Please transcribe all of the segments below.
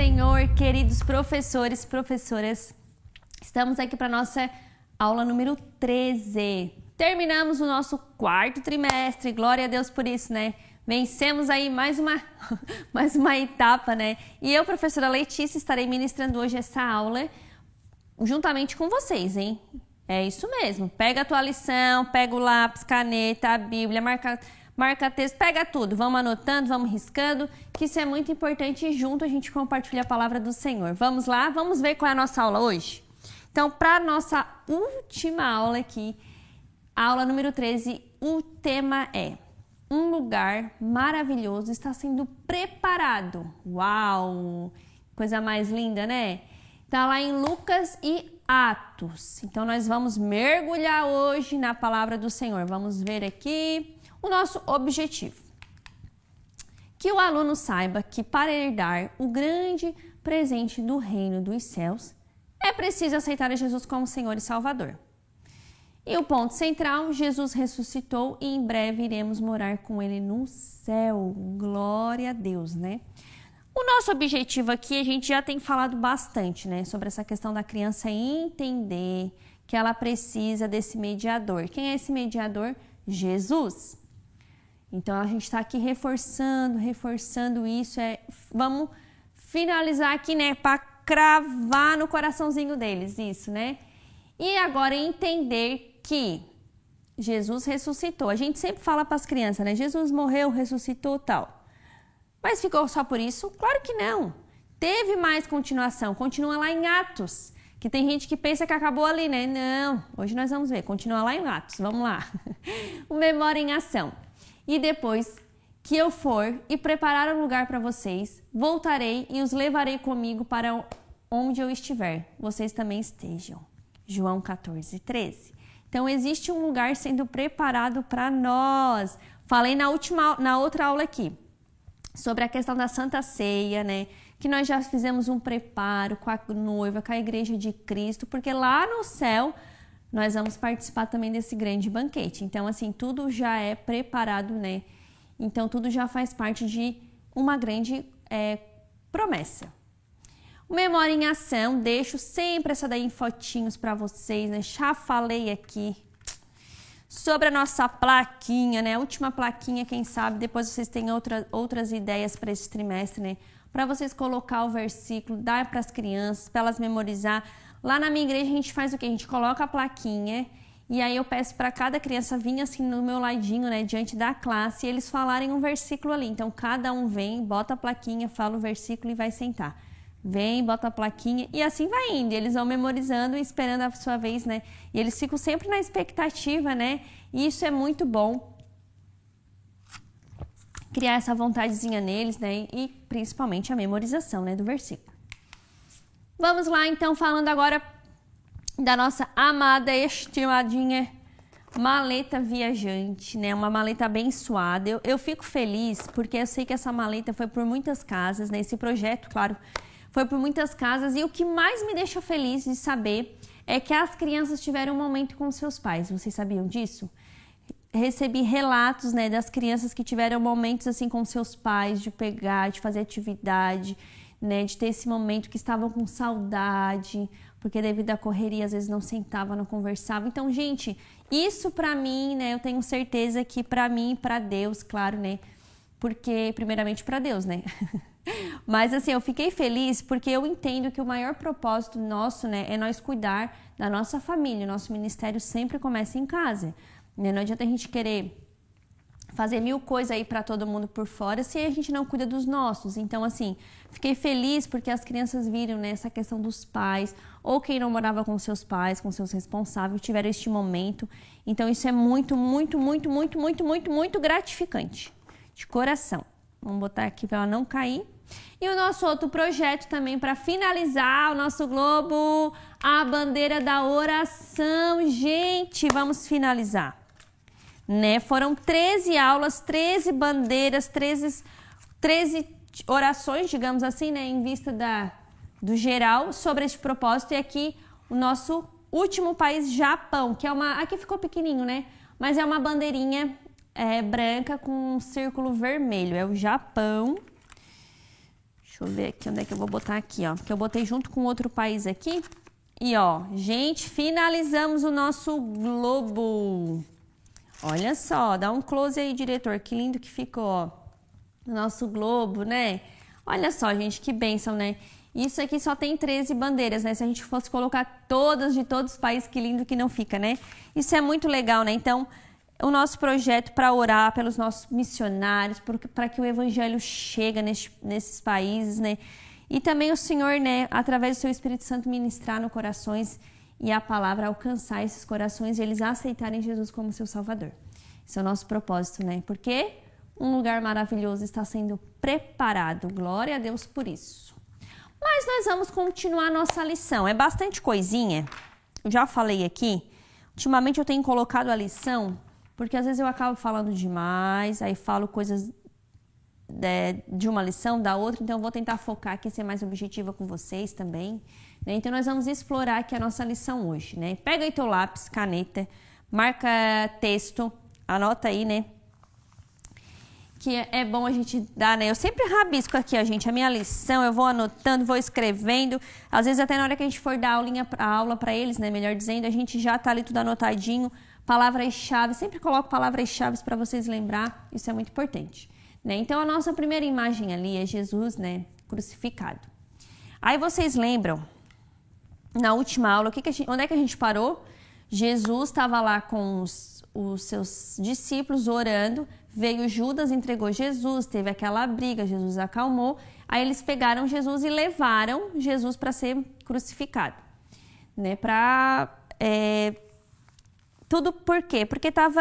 Senhor, queridos professores, professoras. Estamos aqui para a nossa aula número 13. Terminamos o nosso quarto trimestre, glória a Deus por isso, né? Vencemos aí mais uma etapa, né? E eu, professora Letícia, estarei ministrando hoje essa aula juntamente com vocês, hein? É isso mesmo. Pega a tua lição, pega o lápis, caneta, a Bíblia, marca texto, pega tudo. Vamos anotando, vamos riscando, que isso é muito importante e junto a gente compartilha a palavra do Senhor. Vamos lá? Vamos ver qual é a nossa aula hoje? Então, para a nossa última aula aqui, aula número 13, o tema é: um lugar maravilhoso está sendo preparado. Uau! Coisa mais linda, né? Está lá em Lucas e Atos. Então, nós vamos mergulhar hoje na palavra do Senhor. Vamos ver aqui o nosso objetivo. Que o aluno saiba que para herdar o grande presente do reino dos céus, é preciso aceitar a Jesus como Senhor e Salvador. E o ponto central, Jesus ressuscitou e em breve iremos morar com Ele no céu. Glória a Deus, né? O nosso objetivo aqui, a gente já tem falado bastante, né? Sobre essa questão da criança entender que ela precisa desse mediador. Quem é esse mediador? Jesus. Então, a gente está aqui reforçando isso. Vamos finalizar aqui, né? Para cravar no coraçãozinho deles, isso, né? E agora entender que Jesus ressuscitou. A gente sempre fala para as crianças, né? Jesus morreu, ressuscitou, tal. Mas ficou só por isso? Claro que não. Teve mais continuação. Continua lá em Atos. Que tem gente que pensa que acabou ali, né? Não. Hoje nós vamos ver. Continua lá em Atos. Vamos lá. O Memória em Ação. E depois que eu for e preparar um lugar para vocês, voltarei e os levarei comigo para onde eu estiver. Vocês também estejam. João 14, 13. Então, existe um lugar sendo preparado para nós. Falei na outra aula aqui sobre a questão da Santa Ceia, né? Que nós já fizemos um preparo com a noiva, com a Igreja de Cristo, porque lá no céu nós vamos participar também desse grande banquete. Então, assim, tudo já é preparado, né? Então, tudo já faz parte de uma grande promessa. O Memória em Ação, deixo sempre essa daí em fotinhos para vocês, né? Já falei aqui sobre a nossa plaquinha, né? A última plaquinha, quem sabe, depois vocês têm outras ideias para esse trimestre, né? Para vocês colocar o versículo, dar para as crianças, para elas memorizar. Lá na minha igreja a gente faz o quê? A gente coloca a plaquinha e aí eu peço para cada criança vir assim no meu ladinho, né? Diante da classe e eles falarem um versículo ali. Então, cada um vem, bota a plaquinha, fala o versículo e vai sentar. Vem, bota a plaquinha e assim vai indo. Eles vão memorizando e esperando a sua vez, né? E eles ficam sempre na expectativa, né? E isso é muito bom. Criar essa vontadezinha neles, né? E principalmente a memorização, né? Do versículo. Vamos lá, então, falando agora da nossa amada, estimadinha maleta viajante, né? Uma maleta abençoada. Eu fico feliz porque eu sei que essa maleta foi por muitas casas, né? Esse projeto, claro, foi por muitas casas e o que mais me deixa feliz de saber é que as crianças tiveram um momento com seus pais. Vocês sabiam disso? Recebi relatos, né, das crianças que tiveram momentos assim com seus pais, de pegar, de fazer atividade, né, de ter esse momento que estavam com saudade, porque devido à correria às vezes não sentavam, não conversavam. Então, gente, isso pra mim, né, eu tenho certeza que pra mim e pra Deus, claro, né, porque primeiramente pra Deus, né. Mas assim, eu fiquei feliz porque eu entendo que o maior propósito nosso, né, é nós cuidar da nossa família. O nosso ministério sempre começa em casa, né? Não adianta a gente querer fazer mil coisas aí para todo mundo por fora se a gente não cuida dos nossos. Então, assim, fiquei feliz porque as crianças viram, né, essa questão dos pais, ou quem não morava com seus pais, com seus responsáveis, tiveram este momento. Então, isso é muito, muito, muito, muito, muito, muito, muito gratificante. De coração. Vamos botar aqui para ela não cair. E o nosso outro projeto também, para finalizar o nosso globo, a bandeira da oração. Gente, vamos finalizar. Né? Foram 13 aulas, 13 bandeiras, 13 orações, digamos assim, né? Em vista do geral sobre este propósito. E aqui o nosso último país, Japão, que é uma... Aqui ficou pequenininho, né? Mas é uma bandeirinha branca com um círculo vermelho. É o Japão. Deixa eu ver aqui onde é que eu vou botar aqui, ó. Porque eu botei junto com outro país aqui. E, ó, gente, finalizamos o nosso globo. Olha só, dá um close aí, diretor. Que lindo que ficou, ó. O nosso globo, né? Olha só, gente, que bênção, né? Isso aqui só tem 13 bandeiras, né? Se a gente fosse colocar todas de todos os países, que lindo que não fica, né? Isso é muito legal, né? Então, o nosso projeto para orar pelos nossos missionários, para que o evangelho chegue nesses países, né? E também o Senhor, né, através do seu Espírito Santo, ministrar nos corações e a palavra alcançar esses corações e eles aceitarem Jesus como seu Salvador. Esse é o nosso propósito, né? Porque um lugar maravilhoso está sendo preparado. Glória a Deus por isso. Mas nós vamos continuar a nossa lição. É bastante coisinha. Eu já falei aqui. Ultimamente eu tenho colocado a lição, porque às vezes eu acabo falando demais, aí falo coisas de uma lição, da outra, então eu vou tentar focar aqui, ser mais objetiva com vocês também, né? Então nós vamos explorar aqui a nossa lição hoje, né? Pega aí teu lápis, caneta, marca texto, anota aí, né? Que é bom a gente dar, né? Eu sempre rabisco aqui, a gente, a minha lição, eu vou anotando, vou escrevendo, às vezes até na hora que a gente for dar a aula para eles, né? Melhor dizendo, a gente já tá ali tudo anotadinho, palavras-chave, sempre coloco palavras-chave para vocês lembrar, isso é muito importante. Né? Então, a nossa primeira imagem ali é Jesus, né, crucificado. Aí vocês lembram, na última aula, onde é que a gente parou? Jesus estava lá com os seus discípulos orando, veio Judas, entregou Jesus, teve aquela briga, Jesus acalmou, aí eles pegaram Jesus e levaram Jesus para ser crucificado. Né? Tudo por quê? Porque estava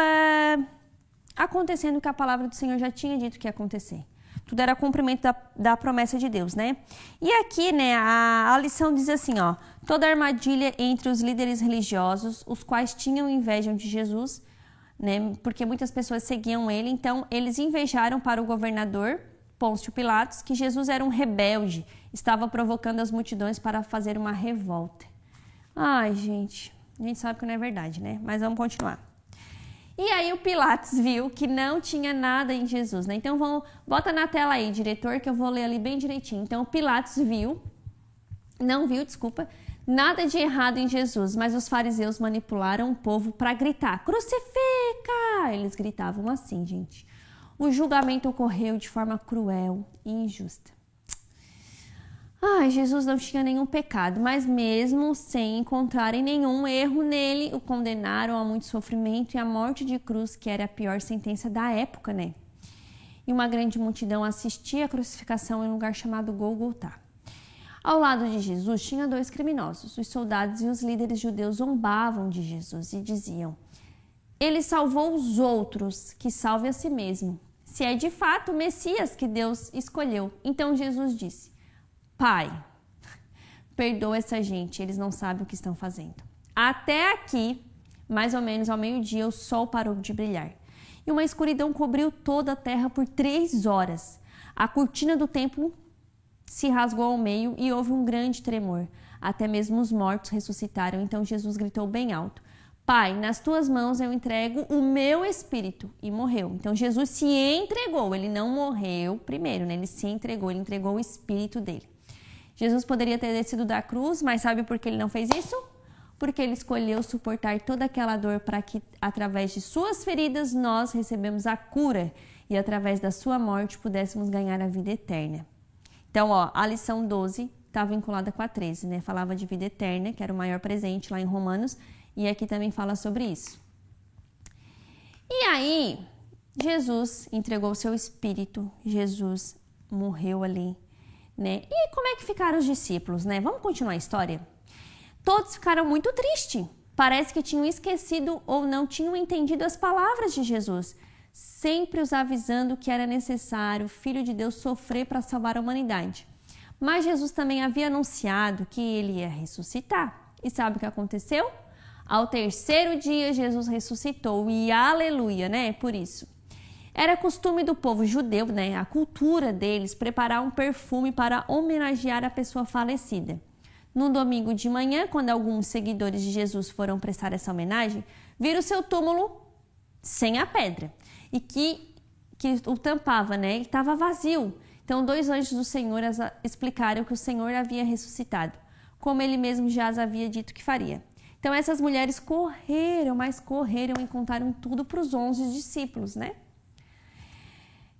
acontecendo o que a palavra do Senhor já tinha dito que ia acontecer. Tudo era cumprimento da promessa de Deus, né? E aqui, né, a lição diz assim, ó, toda armadilha entre os líderes religiosos, os quais tinham inveja de Jesus, né, porque muitas pessoas seguiam ele, então eles invejaram para o governador Pôncio Pilatos que Jesus era um rebelde, estava provocando as multidões para fazer uma revolta. Ai, gente, a gente sabe que não é verdade, né? Mas vamos continuar. E aí o Pilatos viu que não tinha nada em Jesus, né? Então bota na tela aí, diretor, que eu vou ler ali bem direitinho. Então o Pilatos não viu, nada de errado em Jesus, mas os fariseus manipularam o povo para gritar, crucifica! Eles gritavam assim, gente. O julgamento ocorreu de forma cruel e injusta. Ai, Jesus não tinha nenhum pecado, mas mesmo sem encontrarem nenhum erro nele, o condenaram a muito sofrimento e à morte de cruz, que era a pior sentença da época, né? E uma grande multidão assistia à crucificação em um lugar chamado Gólgota. Ao lado de Jesus tinha 2 criminosos. Os soldados e os líderes judeus zombavam de Jesus e diziam: ele salvou os outros, que salve a si mesmo. Se é de fato o Messias que Deus escolheu. Então Jesus disse: Pai, perdoa essa gente, eles não sabem o que estão fazendo. Até aqui, mais ou menos ao meio-dia, o sol parou de brilhar. E uma escuridão cobriu toda a terra por 3 horas. A cortina do templo se rasgou ao meio e houve um grande tremor. Até mesmo os mortos ressuscitaram. Então Jesus gritou bem alto: Pai, nas tuas mãos eu entrego o meu espírito. E morreu. Então Jesus se entregou, ele não morreu primeiro, né? Ele se entregou, ele entregou o espírito dele. Jesus poderia ter descido da cruz, mas sabe por que ele não fez isso? Porque ele escolheu suportar toda aquela dor para que, através de suas feridas, nós recebemos a cura e, através da sua morte, pudéssemos ganhar a vida eterna. Então, ó, a lição 12 está vinculada com a 13, né? Falava de vida eterna, que era o maior presente lá em Romanos, e aqui também fala sobre isso. E aí, Jesus entregou o seu espírito, Jesus morreu ali, né? E como é que ficaram os discípulos, né? Vamos continuar a história? Todos ficaram muito tristes. Parece que tinham esquecido ou não tinham entendido as palavras de Jesus, sempre os avisando que era necessário o Filho de Deus sofrer para salvar a humanidade. Mas Jesus também havia anunciado que ele ia ressuscitar. E sabe o que aconteceu? Ao 3º dia, Jesus ressuscitou. E aleluia, né? Por isso. Era costume do povo judeu, né, a cultura deles, preparar um perfume para homenagear a pessoa falecida. No domingo de manhã, quando alguns seguidores de Jesus foram prestar essa homenagem, viram seu túmulo sem a pedra e que o tampava, né, estava vazio. Então, 2 anjos do Senhor explicaram que o Senhor havia ressuscitado, como ele mesmo já as havia dito que faria. Então, essas mulheres correram e contaram tudo para os 11 discípulos, né?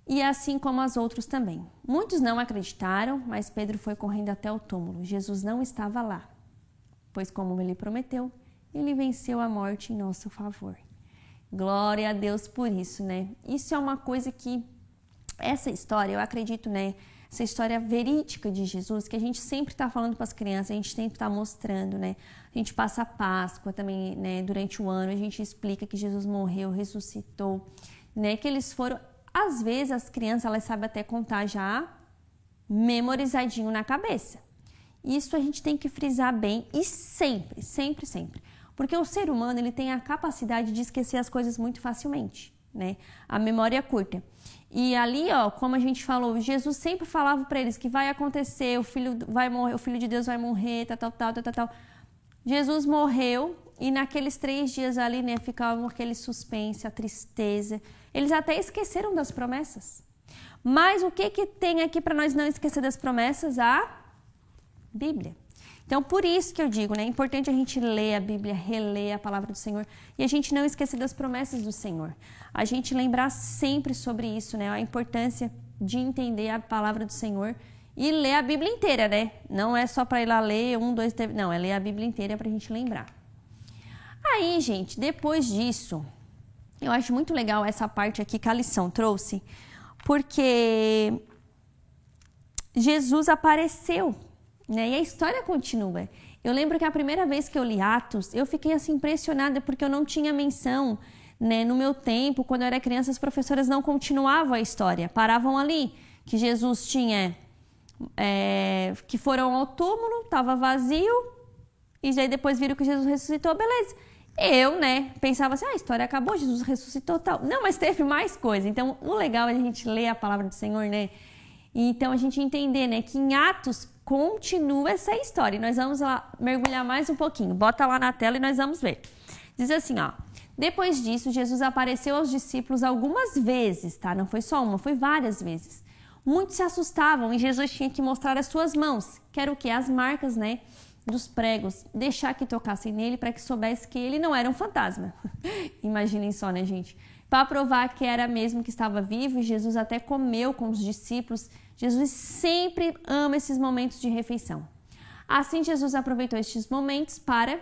E assim como as outras também. Muitos não acreditaram, mas Pedro foi correndo até o túmulo. Jesus não estava lá, pois como ele prometeu, ele venceu a morte em nosso favor. Glória a Deus por isso, né? Isso é uma coisa que, essa história, eu acredito, né? Essa história verídica de Jesus, que a gente sempre está falando para as crianças, a gente sempre está mostrando, né? A gente passa a Páscoa também, né? Durante o ano, a gente explica que Jesus morreu, ressuscitou, né? Que eles foram... Às vezes, as crianças, elas sabem até contar já memorizadinho na cabeça. Isso a gente tem que frisar bem e sempre, sempre, sempre. Porque o ser humano, ele tem a capacidade de esquecer as coisas muito facilmente, né? A memória é curta. E ali, ó, como a gente falou, Jesus sempre falava para eles que vai acontecer, o filho vai morrer, o filho de Deus vai morrer, tal. Jesus morreu e naqueles 3 dias ali, né, ficavam aquele suspense, a tristeza. Eles até esqueceram das promessas. Mas o que tem aqui para nós não esquecer das promessas? A Bíblia. Então, por isso que eu digo, né, é importante a gente ler a Bíblia, reler a palavra do Senhor e a gente não esquecer das promessas do Senhor. A gente lembrar sempre sobre isso, né, a importância de entender a palavra do Senhor e ler a Bíblia inteira, né? Não é só para ir lá ler 1, 2, 3, não, é ler a Bíblia inteira para a gente lembrar. Aí, gente, depois disso, eu acho muito legal essa parte aqui que a lição trouxe, porque Jesus apareceu, né? E a história continua. Eu lembro que a primeira vez que eu li Atos, eu fiquei assim impressionada porque eu não tinha menção, né? No meu tempo, quando eu era criança, as professoras não continuavam a história, paravam ali, que Jesus tinha, que foram ao túmulo, estava vazio, e aí depois viram que Jesus ressuscitou, beleza. Eu, né, pensava assim, a história acabou, Jesus ressuscitou, tal. Não, mas teve mais coisa. Então, o legal é a gente ler a palavra do Senhor, né? E então, a gente entender, né, que em Atos continua essa história. E nós vamos lá mergulhar mais um pouquinho. Bota lá na tela e nós vamos ver. Diz assim, ó. Depois disso, Jesus apareceu aos discípulos algumas vezes, tá? Não foi só uma, foi várias vezes. Muitos se assustavam e Jesus tinha que mostrar as suas mãos, que era o quê? As marcas, né, dos pregos, deixar que tocassem nele para que soubesse que ele não era um fantasma. Imaginem só, né, gente? Para provar que era mesmo que estava vivo, e Jesus até comeu com os discípulos. Jesus sempre ama esses momentos de refeição. Assim, Jesus aproveitou estes momentos para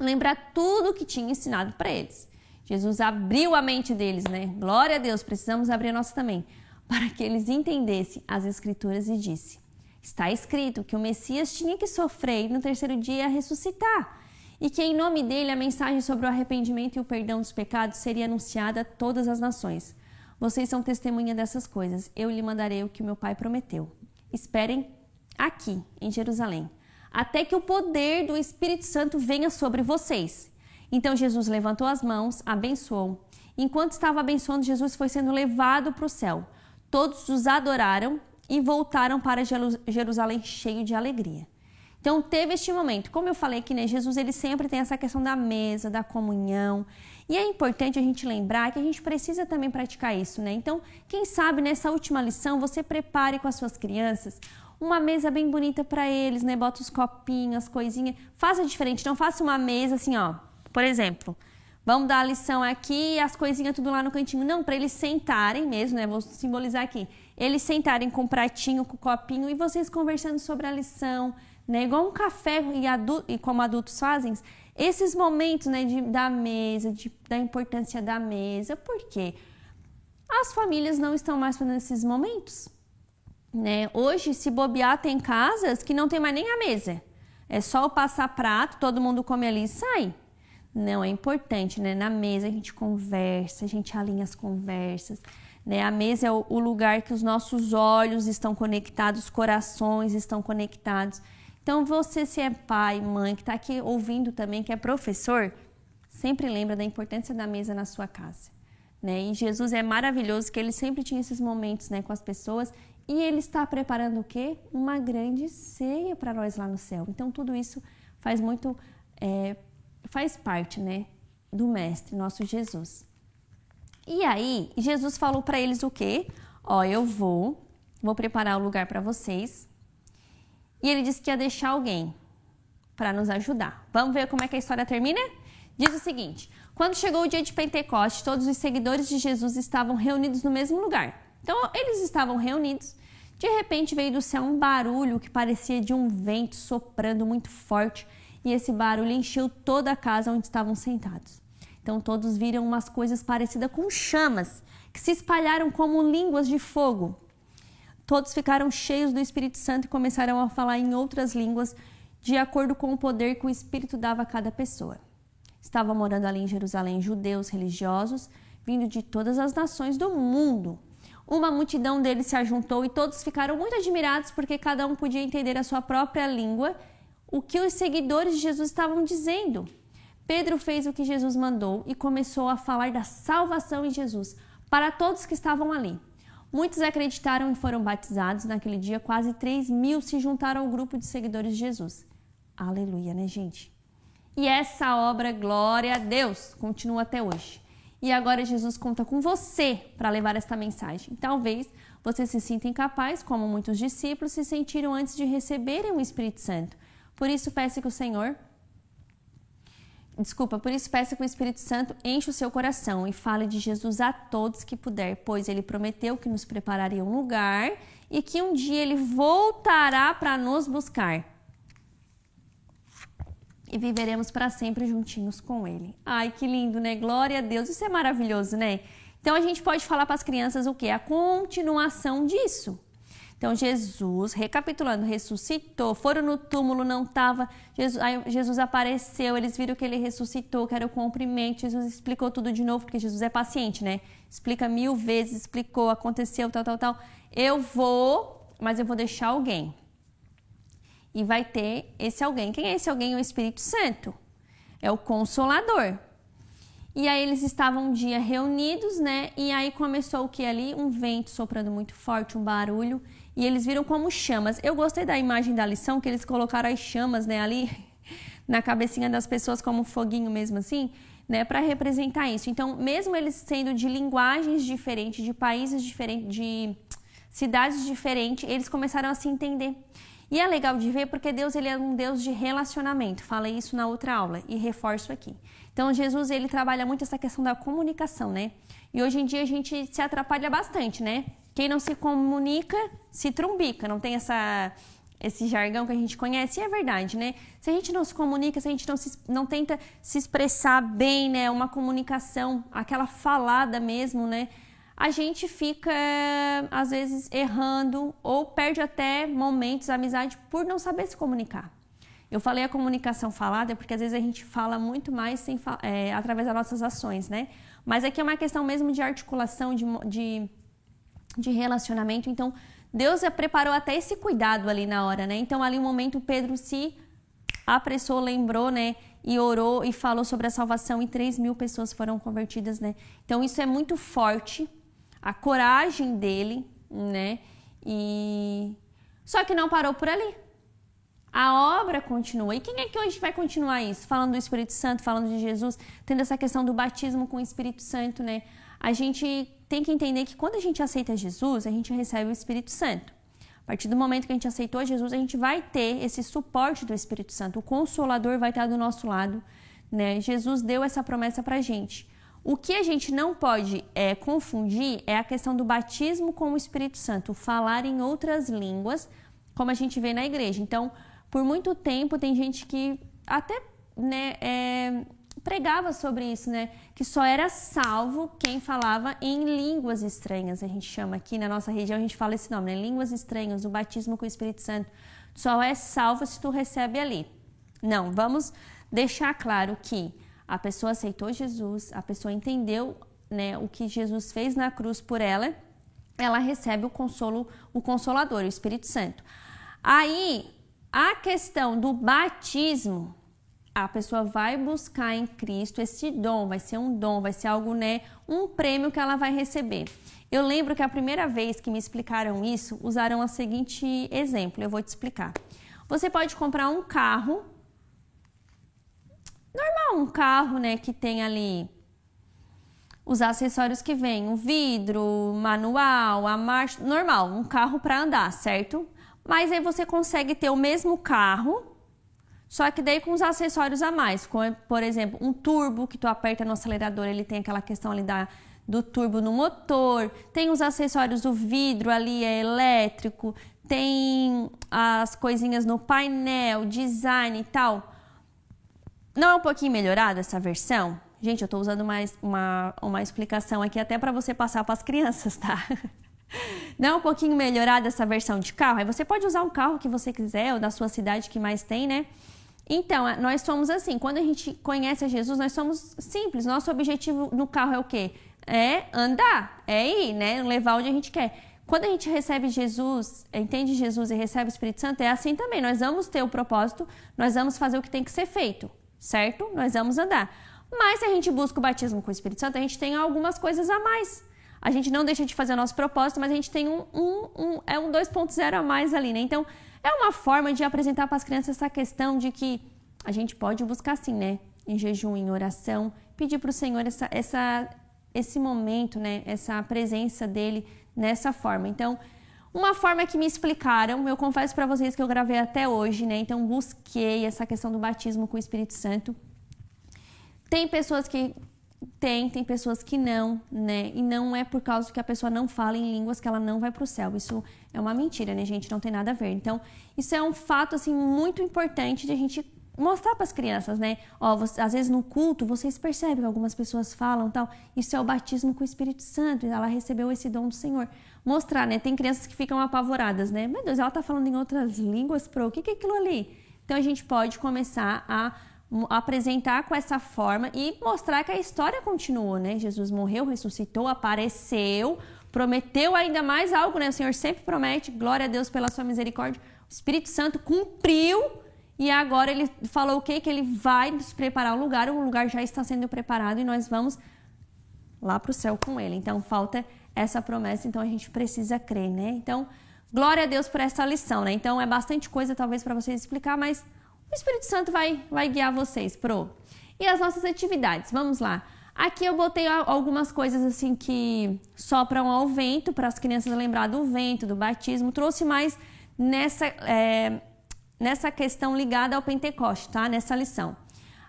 lembrar tudo o que tinha ensinado para eles. Jesus abriu a mente deles, né? Glória a Deus, precisamos abrir a nossa também, para que eles entendessem as Escrituras e disse: está escrito que o Messias tinha que sofrer e no 3º dia ia ressuscitar, e que em nome dele a mensagem sobre o arrependimento e o perdão dos pecados seria anunciada a todas as nações. Vocês são testemunha dessas coisas. Eu lhe mandarei o que meu Pai prometeu. Esperem aqui, em Jerusalém, até que o poder do Espírito Santo venha sobre vocês. Então Jesus levantou as mãos, abençoou. Enquanto estava abençoando, Jesus foi sendo levado para o céu. Todos os adoraram e voltaram para Jerusalém cheio de alegria. Então teve este momento, como eu falei aqui, né, Jesus ele sempre tem essa questão da mesa, da comunhão, e é importante a gente lembrar que a gente precisa também praticar isso, né? Então, quem sabe nessa última lição você prepare com as suas crianças uma mesa bem bonita para eles, né? Bota os copinhos, as coisinhas, faça diferente, não faça uma mesa assim, ó, por exemplo, vamos dar a lição aqui e as coisinhas tudo lá no cantinho, não, para eles sentarem mesmo, né? Vou simbolizar aqui, eles sentarem com o pratinho, com o copinho e vocês conversando sobre a lição, né? Igual um café e como adultos fazem, esses momentos, né, da mesa, da importância da mesa. Por quê? As famílias não estão mais fazendo esses momentos, né? Hoje, se bobear, tem casas que não tem mais nem a mesa. É só o passar prato, todo mundo come ali e sai. Não, é importante, né? Na mesa a gente conversa, a gente alinha as conversas, né? A mesa é o lugar que os nossos olhos estão conectados, os corações estão conectados. Então, você, se é pai, mãe, que está aqui ouvindo também, que é professor, sempre lembra da importância da mesa na sua casa, né? E Jesus é maravilhoso, que ele sempre tinha esses momentos, né, com as pessoas, e ele está preparando o quê? Uma grande ceia para nós lá no céu. Então, tudo isso faz parte, né, do Mestre, nosso Jesus. E aí, Jesus falou para eles o quê? Ó, eu vou, vou preparar o lugar para vocês. E ele disse que ia deixar alguém para nos ajudar. Vamos ver como é que a história termina? Diz o seguinte: quando chegou o dia de Pentecostes, todos os seguidores de Jesus estavam reunidos no mesmo lugar. Então, eles estavam reunidos. De repente, veio do céu um barulho que parecia de um vento soprando muito forte. E esse barulho encheu toda a casa onde estavam sentados. Então, todos viram umas coisas parecidas com chamas, que se espalharam como línguas de fogo. Todos ficaram cheios do Espírito Santo e começaram a falar em outras línguas, de acordo com o poder que o Espírito dava a cada pessoa. Estavam morando ali em Jerusalém judeus religiosos, vindo de todas as nações do mundo. Uma multidão deles se ajuntou e todos ficaram muito admirados porque cada um podia entender a sua própria língua o que os seguidores de Jesus estavam dizendo. Pedro fez o que Jesus mandou e começou a falar da salvação em Jesus para todos que estavam ali. Muitos acreditaram e foram batizados. Naquele dia, quase 3.000 se juntaram ao grupo de seguidores de Jesus. Aleluia, né, gente? E essa obra, glória a Deus, continua até hoje. E agora Jesus conta com você para levar esta mensagem. Talvez você se sinta incapaz, como muitos discípulos se sentiram antes de receberem o Espírito Santo. Por isso, peça que o Espírito Santo enche o seu coração e fale de Jesus a todos que puder, pois ele prometeu que nos prepararia um lugar e que um dia ele voltará para nos buscar. E viveremos para sempre juntinhos com ele. Ai, que lindo, né? Glória a Deus. Isso é maravilhoso, né? Então, a gente pode falar para as crianças o quê? A continuação disso. Então, Jesus, recapitulando, ressuscitou, foram no túmulo, não estava, Jesus apareceu, eles viram que ele ressuscitou, que era o cumprimento, Jesus explicou tudo de novo, porque Jesus é paciente, né? Explica 1000 vezes, explicou, aconteceu, tal. Eu vou, mas eu vou deixar alguém. E vai ter esse alguém. Quem é esse alguém? É o Espírito Santo. É o Consolador. E aí eles estavam um dia reunidos, né? E aí começou o que ali? Um vento soprando muito forte, um barulho. E eles viram como chamas. Eu gostei da imagem da lição, que eles colocaram as chamas, né, ali na cabecinha das pessoas como um foguinho mesmo assim, né, para representar isso. Então, mesmo eles sendo de linguagens diferentes, de países diferentes, de cidades diferentes, eles começaram a se entender. E é legal de ver porque Deus, ele é um Deus de relacionamento. Falei isso na outra aula e reforço aqui. Então, Jesus, ele trabalha muito essa questão da comunicação, né? E hoje em dia a gente se atrapalha bastante, né? Quem não se comunica, se trumbica. Não tem esse jargão que a gente conhece. E é verdade, né? Se a gente não se comunica, se a gente não tenta se expressar bem, né? Uma comunicação, aquela falada mesmo, né? A gente fica, às vezes, errando ou perde até momentos, amizade, por não saber se comunicar. Eu falei a comunicação falada porque, às vezes, a gente fala muito mais através das nossas ações, né? Mas aqui é uma questão mesmo de articulação, de relacionamento. Então, Deus preparou até esse cuidado ali na hora, né? Então, ali, um momento, Pedro se apressou, lembrou, né? E orou e falou sobre a salvação e 3.000 pessoas foram convertidas, né? Então, isso é muito forte. A coragem dele, né? Só que não parou por ali. A obra continua. E quem é que hoje vai continuar isso? Falando do Espírito Santo, falando de Jesus, tendo essa questão do batismo com o Espírito Santo, né? A gente tem que entender que quando a gente aceita Jesus, a gente recebe o Espírito Santo. A partir do momento que a gente aceitou Jesus, a gente vai ter esse suporte do Espírito Santo. O Consolador vai estar do nosso lado, né? Jesus deu essa promessa pra gente. O que a gente não pode confundir é a questão do batismo com o Espírito Santo, falar em outras línguas, como a gente vê na igreja. Então, por muito tempo, tem gente que até pregava sobre isso, né? Que só era salvo quem falava em línguas estranhas. A gente chama aqui na nossa região, a gente fala esse nome, né? Línguas estranhas, o batismo com o Espírito Santo. Só é salvo se tu recebe ali. Não, vamos deixar claro que a pessoa aceitou Jesus, a pessoa entendeu, né, o que Jesus fez na cruz por ela, ela recebe o Consolador, o Espírito Santo. Aí, a questão do batismo, a pessoa vai buscar em Cristo esse dom, vai ser um dom, vai ser algo, né, um prêmio que ela vai receber. Eu lembro que a primeira vez que me explicaram isso, usaram o seguinte exemplo, eu vou te explicar. Você pode comprar um carro, normal, um carro, né, que tem ali os acessórios que vêm, o vidro, manual, a marcha, normal, um carro para andar, certo? Mas aí você consegue ter o mesmo carro, só que daí com os acessórios a mais, como, por exemplo, um turbo que tu aperta no acelerador, ele tem aquela questão ali do turbo no motor, tem os acessórios, o vidro ali é elétrico, tem as coisinhas no painel, design e tal. Não é um pouquinho melhorada essa versão? Gente, eu tô usando uma explicação aqui até para você passar para as crianças, tá? Não é um pouquinho melhorada essa versão de carro? Aí você pode usar um carro que você quiser, ou da sua cidade que mais tem, né? Então, nós somos assim, quando a gente conhece a Jesus, nós somos simples. Nosso objetivo no carro é o quê? É andar, é ir, né? Levar onde a gente quer. Quando a gente recebe Jesus, entende Jesus e recebe o Espírito Santo, é assim também. Nós vamos ter o propósito, nós vamos fazer o que tem que ser feito, certo? Nós vamos andar. Mas se a gente busca o batismo com o Espírito Santo, a gente tem algumas coisas a mais. A gente não deixa de fazer o nosso propósito, mas a gente tem um 2.0 a mais ali, né? Então, é uma forma de apresentar para as crianças essa questão de que a gente pode buscar sim, né? Em jejum, em oração, pedir para o Senhor esse momento, né? Essa presença dele nessa forma. Então, uma forma que me explicaram, eu confesso para vocês que eu gravei até hoje, né? Então, busquei essa questão do batismo com o Espírito Santo. Tem pessoas que tem pessoas que não, né? E não é por causa que a pessoa não fala em línguas que ela não vai para o céu. Isso é uma mentira, né, gente? Não tem nada a ver. Então, isso é um fato, assim, muito importante de a gente mostrar para as crianças, né? Ó, às vezes no culto, vocês percebem que algumas pessoas falam tal. Isso é o batismo com o Espírito Santo. Ela recebeu esse dom do Senhor. Mostrar, né? Tem crianças que ficam apavoradas, né? Meu Deus, ela tá falando em outras línguas, o que é aquilo ali? Então, a gente pode começar a apresentar com essa forma e mostrar que a história continuou, né? Jesus morreu, ressuscitou, apareceu, prometeu ainda mais algo, né? O Senhor sempre promete, glória a Deus pela sua misericórdia. O Espírito Santo cumpriu e agora ele falou o quê? Que ele vai nos preparar o lugar já está sendo preparado e nós vamos lá para o céu com ele. Então, falta essa promessa, então a gente precisa crer, né? Então, glória a Deus por essa lição, né? Então, é bastante coisa talvez para vocês explicar, mas o Espírito Santo vai guiar vocês, E as nossas atividades, vamos lá. Aqui eu botei algumas coisas assim que sopram ao vento, para as crianças lembrar do vento, do batismo. Trouxe mais nessa questão ligada ao Pentecoste, tá? Nessa lição.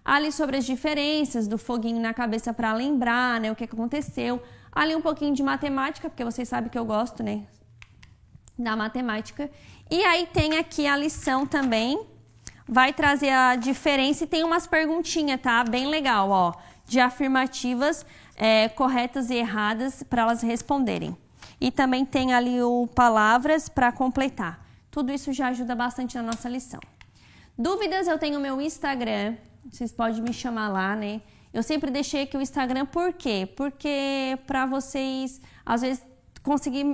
Ali sobre as diferenças do foguinho na cabeça para lembrar, né? O que aconteceu. Ali um pouquinho de matemática, porque vocês sabem que eu gosto, né? Da matemática. E aí tem aqui a lição também. Vai trazer a diferença e tem umas perguntinhas, tá? Bem legal, ó. De afirmativas corretas e erradas para elas responderem. E também tem ali palavras para completar. Tudo isso já ajuda bastante na nossa lição. Dúvidas, eu tenho o meu Instagram. Vocês podem me chamar lá, né? Eu sempre deixei aqui o Instagram, por quê? Porque para vocês, às vezes, conseguir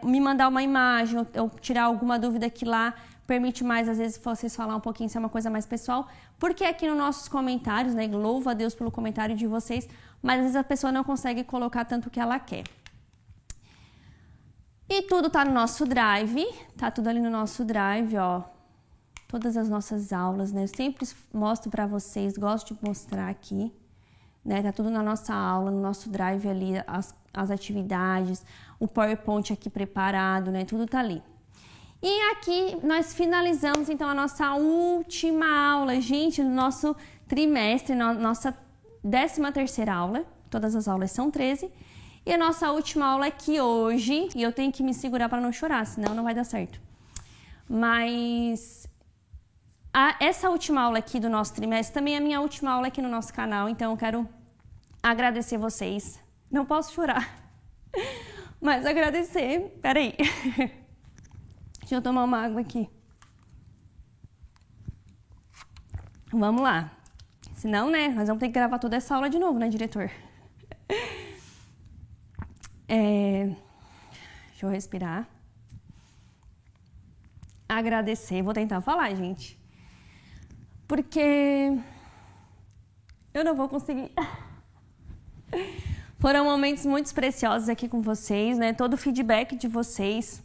me mandar uma imagem ou tirar alguma dúvida aqui lá, permite mais, às vezes, vocês falar um pouquinho, se é uma coisa mais pessoal, porque aqui nos nossos comentários, né, louvo a Deus pelo comentário de vocês, mas às vezes a pessoa não consegue colocar tanto o que ela quer. E tudo tá no nosso Drive, tá tudo ali no nosso Drive, ó, todas as nossas aulas, né, eu sempre mostro pra vocês, gosto de mostrar aqui, né, tá tudo na nossa aula, no nosso Drive ali, as atividades, o PowerPoint aqui preparado, né, tudo tá ali. E aqui nós finalizamos então a nossa última aula, gente, do nosso trimestre, nossa 13ª aula. Todas as aulas são 13. E a nossa última aula aqui hoje, e eu tenho que me segurar para não chorar, senão não vai dar certo. Mas essa última aula aqui do nosso trimestre também é a minha última aula aqui no nosso canal, então eu quero agradecer vocês. Não posso chorar, mas agradecer. Peraí. Deixa eu tomar uma água aqui. Vamos lá. Senão, né, nós vamos ter que gravar toda essa aula de novo, né, diretor? Deixa eu respirar. Agradecer. Vou tentar falar, gente. Porque eu não vou conseguir. Foram momentos muito preciosos aqui com vocês, né? Todo o feedback de vocês.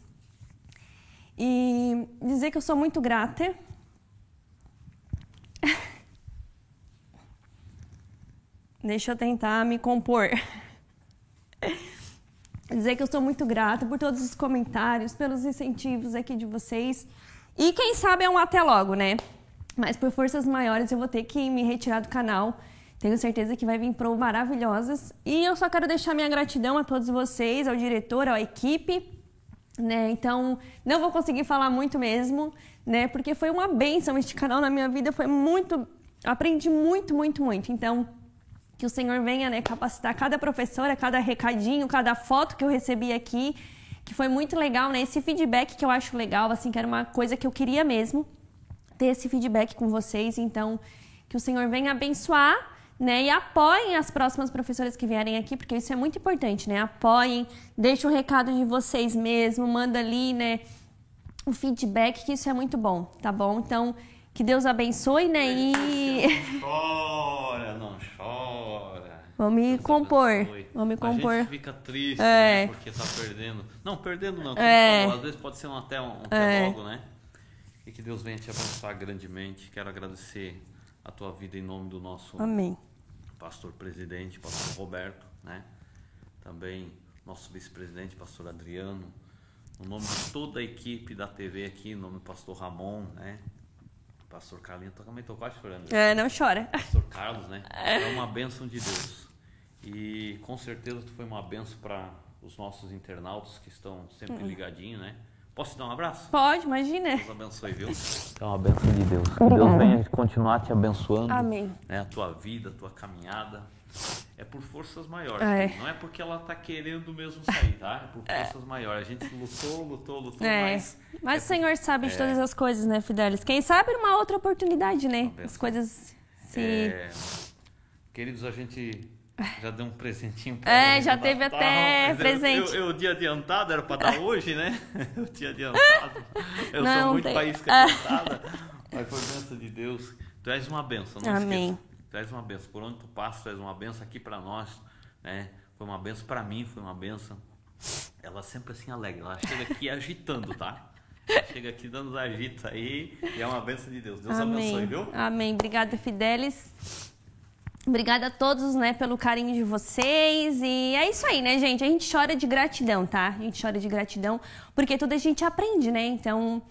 E dizer que eu sou muito grata. Deixa eu tentar me compor. dizer que eu sou muito grata por todos os comentários, pelos incentivos aqui de vocês. E quem sabe é um até logo, né? Mas por forças maiores eu vou ter que me retirar do canal. Tenho certeza que vai vir pro maravilhosas. E eu só quero deixar minha gratidão a todos vocês, ao diretor, à equipe, né? Então, não vou conseguir falar muito mesmo, né? Porque foi uma bênção este canal na minha vida, foi muito... Aprendi muito, muito, muito. Então, que o Senhor venha, né, capacitar cada professora, cada recadinho, cada foto que eu recebi aqui, que foi muito legal, né? Esse feedback que eu acho legal, assim, que era uma coisa que eu queria mesmo, ter esse feedback com vocês. Então, que o Senhor venha abençoar, né? E apoiem as próximas professoras que vierem aqui, porque isso é muito importante, né? Apoiem, deixem o recado de vocês mesmo, manda ali, né, o feedback, que isso é muito bom, tá bom? Então, que Deus abençoe, né? Não chora, não chora. Vamos me compor, vamos me compor. A gente fica triste, né, porque tá perdendo. Não, perdendo não, como falou, às vezes pode ser até logo, né? E que Deus venha te abençoar grandemente. Quero agradecer a tua vida em nome do nosso Amém. Pastor presidente, pastor Roberto, né? Também nosso vice-presidente, pastor Adriano, no nome de toda a equipe da TV aqui, no nome do pastor Ramon, né? Pastor Carlinhos, também tô quase chorando. Não chora. Pastor Carlos, né? É uma bênção de Deus. E com certeza tu foi uma bênção para os nossos internautas que estão sempre ligadinhos, né? Posso te dar um abraço? Pode, imagina. Deus abençoe, viu? É uma bênção de Deus. Que Deus venha continuar te abençoando. Amém. Né, a tua vida, a tua caminhada. É por forças maiores. Não é porque ela tá querendo mesmo sair, tá? É por forças maiores. A gente lutou, mas o Senhor sabe de todas as coisas, né, Fidelis? Quem sabe numa outra oportunidade, né? As coisas se... Queridos, a gente... Já deu um presentinho para já teve até presente. Eu tinha adiantado, era para dar hoje, né? Eu tinha adiantado. Eu sou muito faísca adiantada. Mas foi bênção de Deus. Tu és uma bênção, não Amém. esqueça. Tu és uma bênção. Por onde tu passa, tu és uma bênção aqui para nós, né? Foi uma bênção para mim, foi uma bênção. Ela sempre assim alegre. Ela chega aqui agitando, tá? Ela chega aqui dando os agitos aí. E é uma bênção de Deus. Deus abençoe, viu? Amém. Obrigada, Fidelis. Obrigada a todos, né, pelo carinho de vocês. E é isso aí, né, gente? A gente chora de gratidão, tá? A gente chora de gratidão porque tudo a gente aprende, né? Então,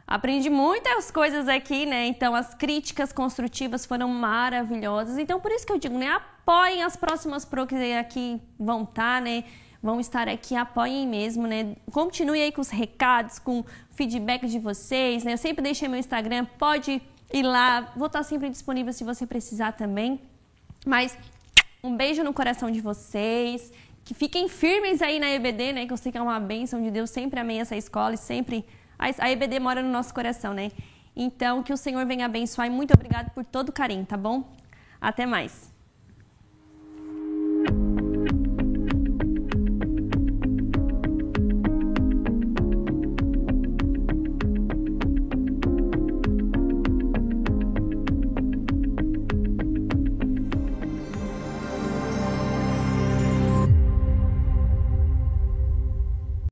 aprendi muitas coisas aqui, né? Então, as críticas construtivas foram maravilhosas. Então, por isso que eu digo, né? Apoiem as próximas pro que aqui vão estar, né? Vão estar aqui, apoiem mesmo, né? Continue aí com os recados, com o feedback de vocês, né? Eu sempre deixei meu Instagram, pode ir lá. Vou estar sempre disponível se você precisar também. Mas um beijo no coração de vocês, que fiquem firmes aí na EBD, né? Que eu sei que é uma bênção de Deus, sempre amei essa escola e sempre a EBD mora no nosso coração, né? Então, que o Senhor venha abençoar e muito obrigado por todo o carinho, tá bom? Até mais!